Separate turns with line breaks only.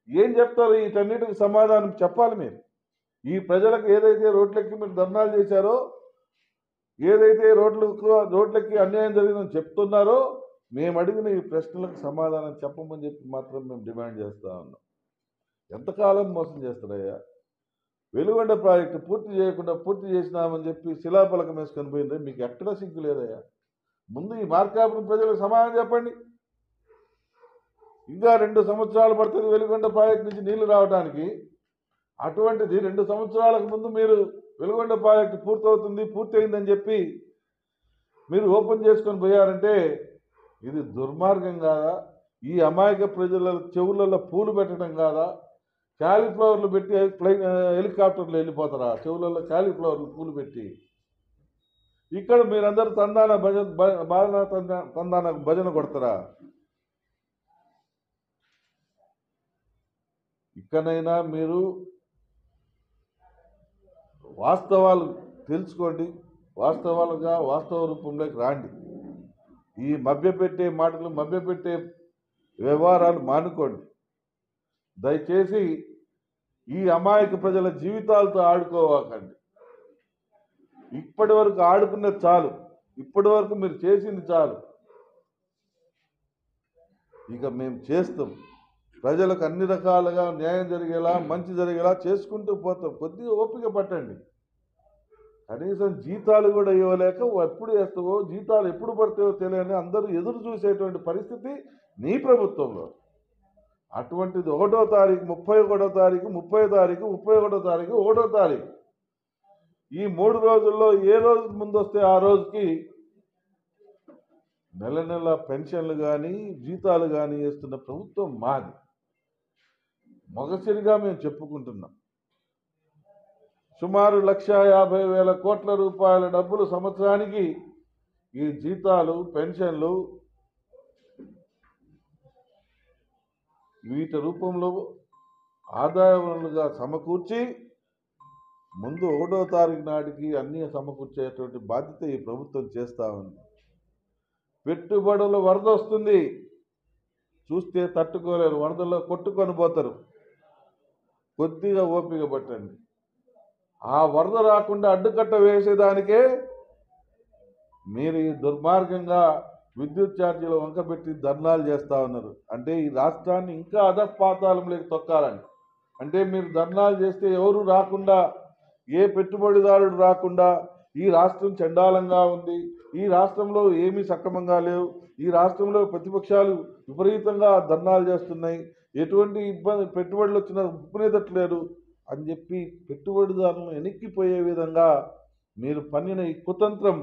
ఏం చెప్తారు? వీటన్నిటికి సమాధానం చెప్పాలి మీరు. ఈ ప్రజలకు ఏదైతే రోడ్లెక్కి మీరు ధర్నాలు చేశారో, ఏదైతే రోడ్లెక్కి అన్యాయం జరిగిందని చెప్తున్నారో, మేము అడిగిన ఈ ప్రశ్నలకు సమాధానం చెప్పమని చెప్పి మాత్రం మేము డిమాండ్ చేస్తా ఉన్నాం. ఎంతకాలం మోసం చేస్తారయ్యా? వెలుగొండ ప్రాజెక్టు పూర్తి చేయకుండా పూర్తి చేసినామని చెప్పి శిలాఫలకం వేసుకొని పోయింది. మీకు ఎక్కడా సిగ్గు లేదయ్యా? ముందు ఈ మార్కాపురం ప్రజలకు సమాధానం చెప్పండి. ఇంకా 2 సంవత్సరాలు పడుతుంది వెలుగొండ ప్రాజెక్టు నుంచి నీళ్లు రావడానికి. అటువంటిది 2 సంవత్సరాలకు ముందు మీరు వెలుగొండ ప్రాజెక్టు పూర్తయిందని చెప్పి మీరు ఓపెన్ చేసుకొని పోయారంటే ఇది దుర్మార్గం కాదా? ఈ అమాయక ప్రజల చెవులలో పూలు పెట్టడం కాదా? క్యాలీఫ్లవర్లు పెట్టి హెలికాప్టర్లు వెళ్ళిపోతారా? చెవులలో క్యాలీఫ్లవర్లు పూలు పెట్టి. ఇక్కడ మీరందరూ తందాన భజన కొడతారా? ఇక్కడైనా మీరు వాస్తవాలు తెలుసుకోండి, వాస్తవ రూపంలోకి రాండి. ఈ మభ్యపెట్టే మాటలు, మభ్యపెట్టే వ్యవహారాలు మానుకోండి. దయచేసి ఈ అమాయక ప్రజల జీవితాలతో ఆడుకోవాకండి. ఇప్పటి వరకు ఆడుకున్నది చాలు, ఇప్పటి వరకు మీరు చేసింది చాలు. ఇక మేము చేస్తాం. ప్రజలకు అన్ని రకాలుగా న్యాయం జరిగేలా, మంచి జరిగేలా చేసుకుంటూ పోతాం. కొద్దిగా ఓపిక పట్టండి. కనీసం జీతాలు కూడా ఇవ్వలేక ఎప్పుడు వేస్తావో, జీతాలు ఎప్పుడు పడతాయో తెలియని అందరూ ఎదురు చూసేటువంటి పరిస్థితి నీ ప్రభుత్వంలో. అటువంటిది 1వ తారీఖు, 31వ తారీఖు, 30వ తారీఖు, 31వ తారీఖు, 1వ తారీఖు ఈ 3 రోజుల్లో ఏ రోజు ముందు వస్తే ఆ రోజుకి నెల నెల పెన్షన్లు కానీ, జీతాలు కానీ వేస్తున్న ప్రభుత్వం మాది. మొగసిరిగా మేము చెప్పుకుంటున్నాం. సుమారు 1,50,000 కోట్ల రూపాయల డబ్బులు సంవత్సరానికి ఈ జీతాలు, పెన్షన్లు వీటి రూపంలో ఆదాయ వనరులుగా సమకూర్చి ముందు 1వ తారీఖు నాటికి అన్నీ సమకూర్చేటువంటి బాధ్యత ఈ ప్రభుత్వం చేస్తూ ఉంది. పెట్టుబడుల వరద వస్తుంది, చూస్తే తట్టుకోలేరు, వరదల్లో కొట్టుకొని పోతారు. కొద్దిగా ఓపిక పట్టండి. ఆ వరద రాకుండా అడ్డుకట్ట వేసేదానికే మీరు ఈ దుర్మార్గంగా విద్యుత్ ఛార్జీలు వంకబెట్టి ధర్నాలు చేస్తూ ఉన్నారు. అంటే ఈ రాష్ట్రాన్ని ఇంకా అధపాతాళంలోకి తొక్కాలని. అంటే మీరు ధర్నాలు చేస్తే ఎవరు రాకుండా, ఏ పెట్టుబడిదారుడు రాకుండా, ఈ రాష్ట్రం చండాలంగా ఉంది, ఈ రాష్ట్రంలో ఏమీ సక్రమంగా లేవు, ఈ రాష్ట్రంలో ప్రతిపక్షాలు విపరీతంగా ధర్నాలు చేస్తున్నాయి, ఎటువంటి ఇబ్బంది పెట్టుబడులు వచ్చినా ఒప్పుకునేటట్లేరు అని చెప్పి పెట్టుబడిదారులను వెనక్కిపోయే విధంగా మీరు పన్నిన ఈ కుతంత్రం